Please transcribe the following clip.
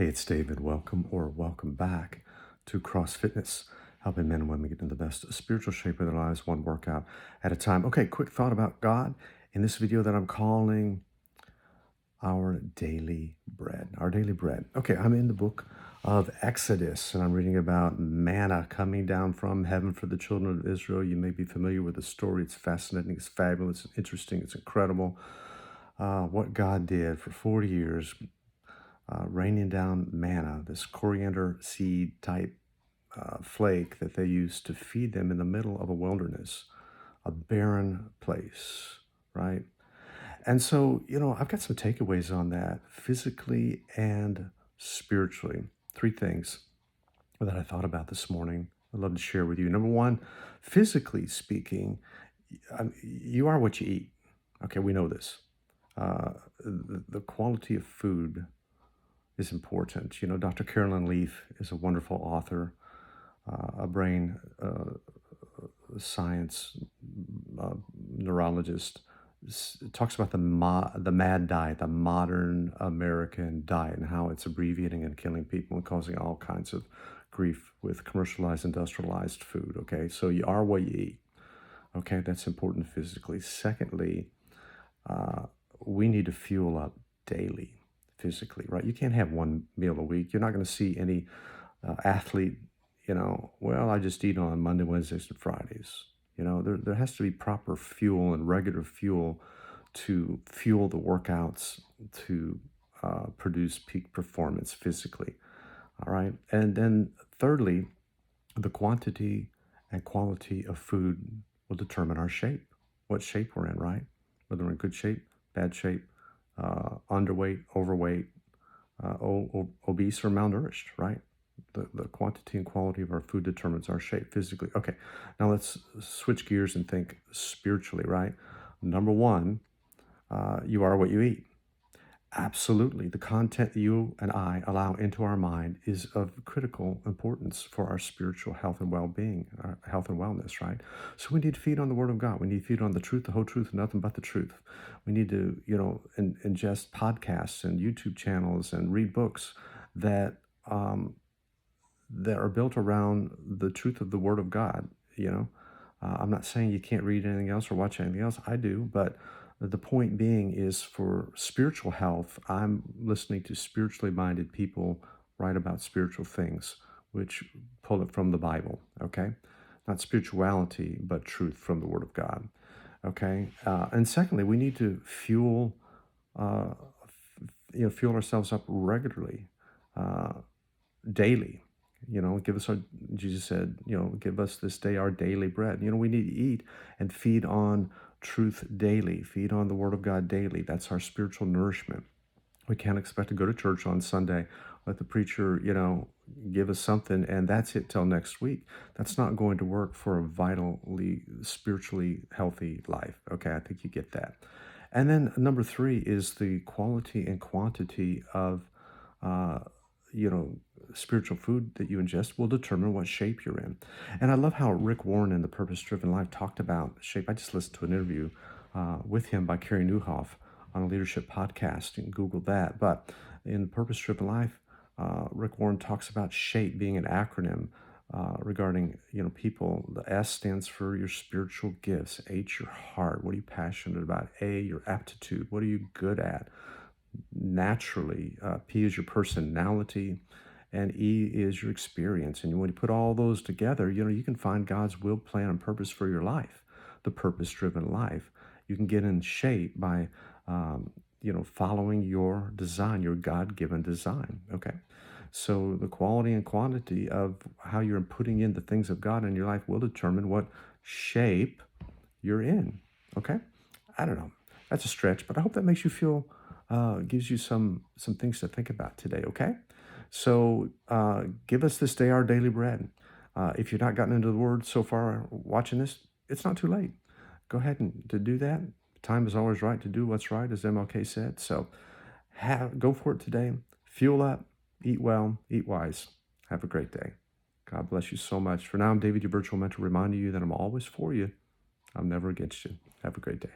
Hey, it's David. Welcome back to Cross Fitness, helping men and women get in the best spiritual shape of their lives, one workout at a time. Okay, quick thought about God in this video that I'm calling Our Daily Bread. Our Daily Bread. Okay, I'm in the book of Exodus, and I'm reading about manna coming down from heaven for the children of Israel. You may be familiar with the story. It's fascinating, it's fabulous, it's interesting, it's incredible. What God did for 40 years, raining down manna, this coriander seed type flake that they used to feed them in the middle of a wilderness, a barren place, right? And so, I've got some takeaways on that physically and spiritually. Three things that I thought about this morning I'd love to share with you. Number one, physically speaking, you are what you eat. Okay, we know this. The quality of food is important. Dr. Carolyn Leaf is a wonderful author, a brain science neurologist. Talks about the MAD diet, the modern American diet, and how it's abbreviating and killing people and causing all kinds of grief with commercialized, industrialized food. Okay, so you are what you eat. Okay, that's important physically. Secondly, we need to fuel up daily physically, right? You can't have one meal a week. You're not going to see any athlete, well, I just eat on Monday, Wednesdays, and Fridays. There has to be proper fuel and regular fuel to fuel the workouts to produce peak performance physically. All right. And then thirdly, the quantity and quality of food will determine our shape, what shape we're in, right? Whether we're in good shape, bad shape, underweight, overweight, obese, or malnourished, right? The quantity and quality of our food determines our shape physically. Okay, now let's switch gears and think spiritually, right? Number one, you are what you eat. Absolutely. The content you and I allow into our mind is of critical importance for our spiritual health and well-being, our health and wellness, right? So we need to feed on the Word of God. We need to feed on the truth, the whole truth, and nothing but the truth. We need to, ingest podcasts and YouTube channels and read books that that are built around the truth of the Word of God. I'm not saying you can't read anything else or watch anything else. I do, but the point being is for spiritual health, I'm listening to spiritually minded people write about spiritual things, which pull it from the Bible, okay? Not spirituality, but truth from the Word of God, okay? And secondly, we need to uh, fuel ourselves up regularly, daily. Give us Jesus said, give us this day our daily bread. We need to eat and feed on truth daily, feed on the Word of God daily. That's our spiritual nourishment. We can't expect to go to church on Sunday, let the preacher, give us something, and that's it till next week. That's not going to work for a vitally, spiritually healthy life. Okay, I think you get that. And then number three is the quality and quantity of, uh, spiritual food that you ingest will determine what shape you're in. And I love how Rick Warren in The Purpose Driven Life talked about shape. I just listened to an interview with him by Carrie Newhoff on a leadership podcast. You can Google that. But in Purpose Driven Life, Rick Warren talks about SHAPE being an acronym regarding people. The S stands for your spiritual gifts. H, your heart. What are you passionate about? A, your aptitude. What are you good at? Naturally. P is your personality, and E is your experience. And when you put all those together, you can find God's will, plan, and purpose for your life, the purpose-driven life. You can get in shape by, following your design, your God-given design. Okay, so the quality and quantity of how you're putting in the things of God in your life will determine what shape you're in. Okay, I don't know. That's a stretch, but I hope that makes you feel, gives you some things to think about today. Okay, so give us this day our daily bread. If you've not gotten into the Word so far watching this, it's not too late. Go ahead and to do that. Time is always right to do what's right, as MLK said. So go for it today. Fuel up, eat well, eat wise. Have a great day. God bless you so much. For now, I'm David, your virtual mentor, reminding you that I'm always for you. I'm never against you. Have a great day.